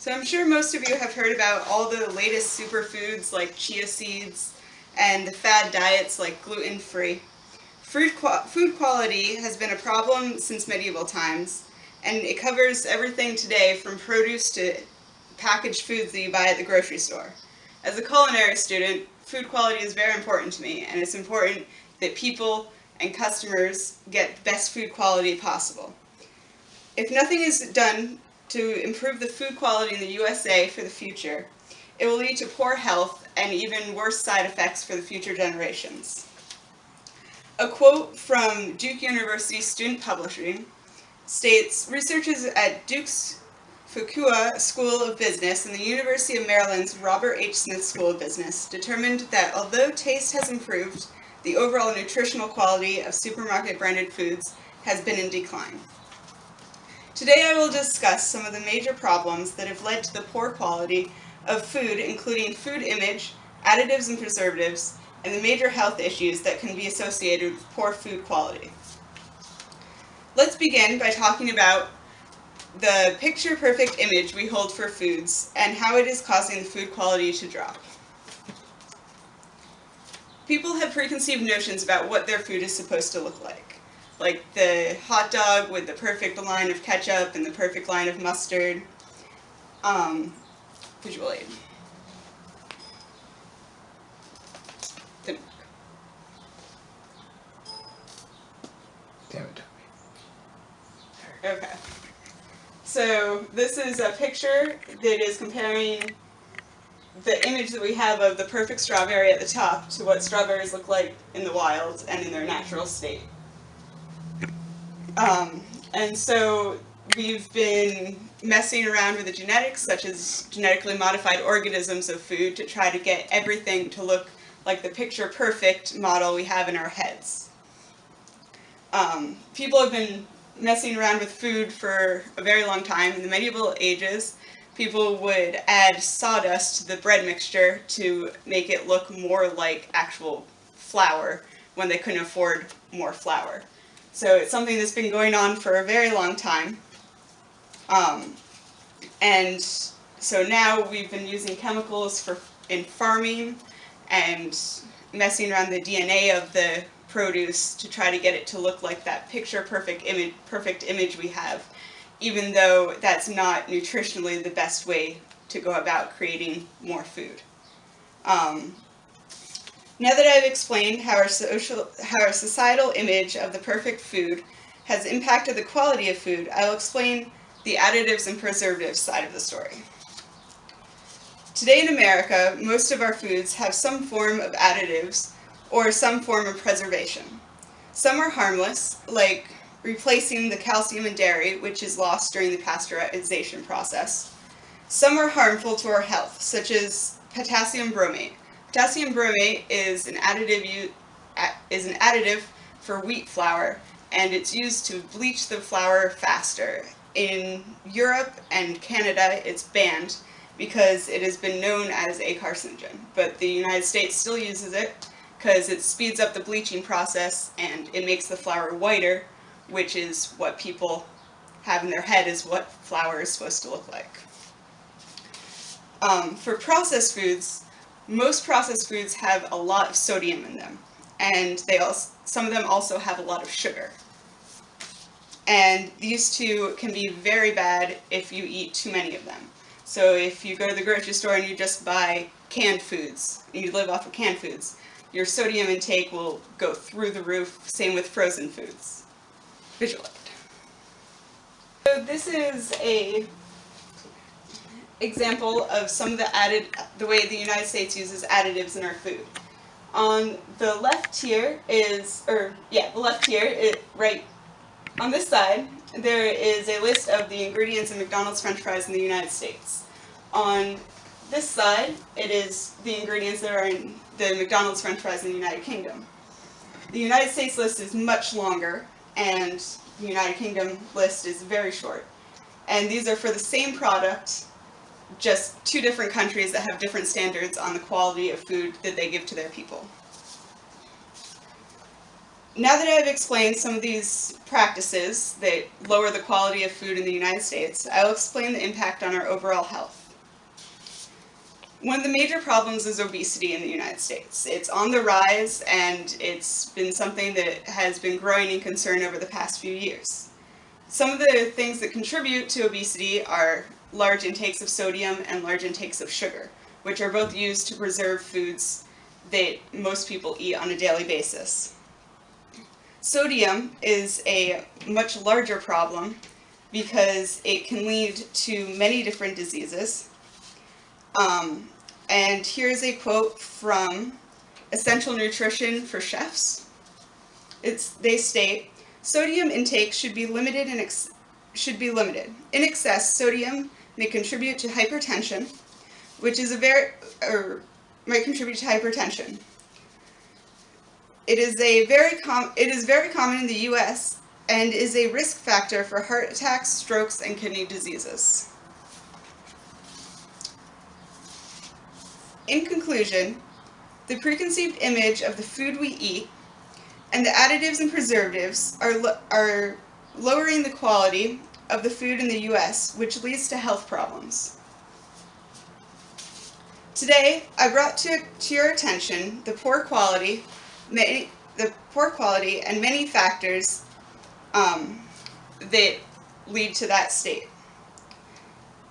So I'm sure most of you have heard about all the latest superfoods like chia seeds and the fad diets like gluten-free. Food quality has been a problem since medieval times, and it covers everything today from produce to packaged foods that you buy at the grocery store. As a culinary student, food quality is very important to me, and it's important that people and customers get the best food quality possible. If nothing is done to improve the food quality in the USA for the future, it will lead to poor health and even worse side effects for the future generations. A quote from Duke University Student Publishing states, researchers at Duke's Fuqua School of Business and the University of Maryland's Robert H. Smith School of Business determined that although taste has improved, the overall nutritional quality of supermarket branded foods has been in decline. Today I will discuss some of the major problems that have led to the poor quality of food, including food image, additives and preservatives, and the major health issues that can be associated with poor food quality. Let's begin by talking about the picture-perfect image we hold for foods and how it is causing the food quality to drop. People have preconceived notions about what their food is supposed to look like the hot dog with the perfect line of ketchup and the perfect line of mustard. Visual aid. Damn it. Okay. So this is a picture that is comparing the image that we have of the perfect strawberry at the top to what strawberries look like in the wild and in their natural state. And so we've been messing around with the genetics, such as genetically modified organisms of food, to try to get everything to look like the picture-perfect model we have in our heads. People have been messing around with food for a very long time. In the medieval ages, people would add sawdust to the bread mixture to make it look more like actual flour when they couldn't afford more flour. So it's something that's been going on for a very long time. And so now we've been using chemicals in farming and messing around the DNA of the produce to try to get it to look like that picture-perfect image we have, even though that's not nutritionally the best way to go about creating more food. Now that I've explained how our societal image of the perfect food has impacted the quality of food, I will explain the additives and preservatives side of the story. Today in America, most of our foods have some form of additives or some form of preservation. Some are harmless, like replacing the calcium in dairy, which is lost during the pasteurization process. Some are harmful to our health, such as potassium bromate. Potassium bromate is an additive for wheat flour, and it's used to bleach the flour faster. In Europe and Canada, it's banned because it has been known as a carcinogen, but the United States still uses it because it speeds up the bleaching process and it makes the flour whiter, which is what people have in their head is what flour is supposed to look like. For processed foods, most processed foods have a lot of sodium in them, and some of them also have a lot of sugar. And these two can be very bad if you eat too many of them. So if you go to the grocery store and you just buy canned foods, and you live off of canned foods, your sodium intake will go through the roof, same with frozen foods. Visual aid. So this is a example of some of the way the United States uses additives in our food. On the left here right on this side, there is a list of the ingredients in McDonald's French fries in the United States. On this side, it is the ingredients that are in the McDonald's French fries in the United Kingdom. The United States list is much longer, and the United Kingdom list is very short. And these are for the same product, just two different countries that have different standards on the quality of food that they give to their people. Now that I've explained some of these practices that lower the quality of food in the United States, I'll explain the impact on our overall health. One of the major problems is obesity in the United States. It's on the rise, and it's been something that has been growing in concern over the past few years. Some of the things that contribute to obesity are large intakes of sodium and large intakes of sugar, which are both used to preserve foods that most people eat on a daily basis. Sodium is a much larger problem because it can lead to many different diseases. And here's a quote from Essential Nutrition for Chefs. They state, "Sodium intake should be limited. In excess, sodium may contribute to hypertension, which is might contribute to hypertension. It is very common in the U.S. and is a risk factor for heart attacks, strokes, and kidney diseases." In conclusion, the preconceived image of the food we eat and the additives and preservatives are lowering the quality of the food in the U.S., which leads to health problems. Today, I brought to your attention the poor quality and many factors that lead to that state.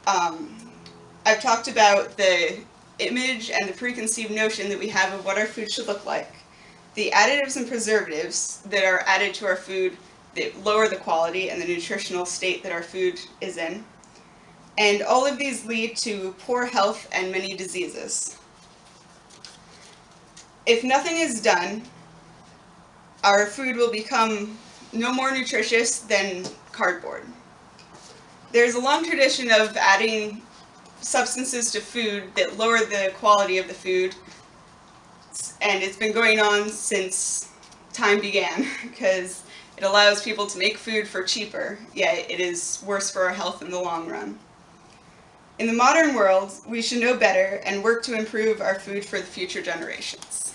I've talked about the image and the preconceived notion that we have of what our food should look like, the additives and preservatives that are added to our food that lower the quality and the nutritional state that our food is in, and all of these lead to poor health and many diseases. If nothing is done, our food will become no more nutritious than cardboard. There's a long tradition of adding substances to food that lower the quality of the food, and it's been going on since time began because it allows people to make food for cheaper, yet it is worse for our health in the long run. In the modern world, we should know better and work to improve our food for the future generations.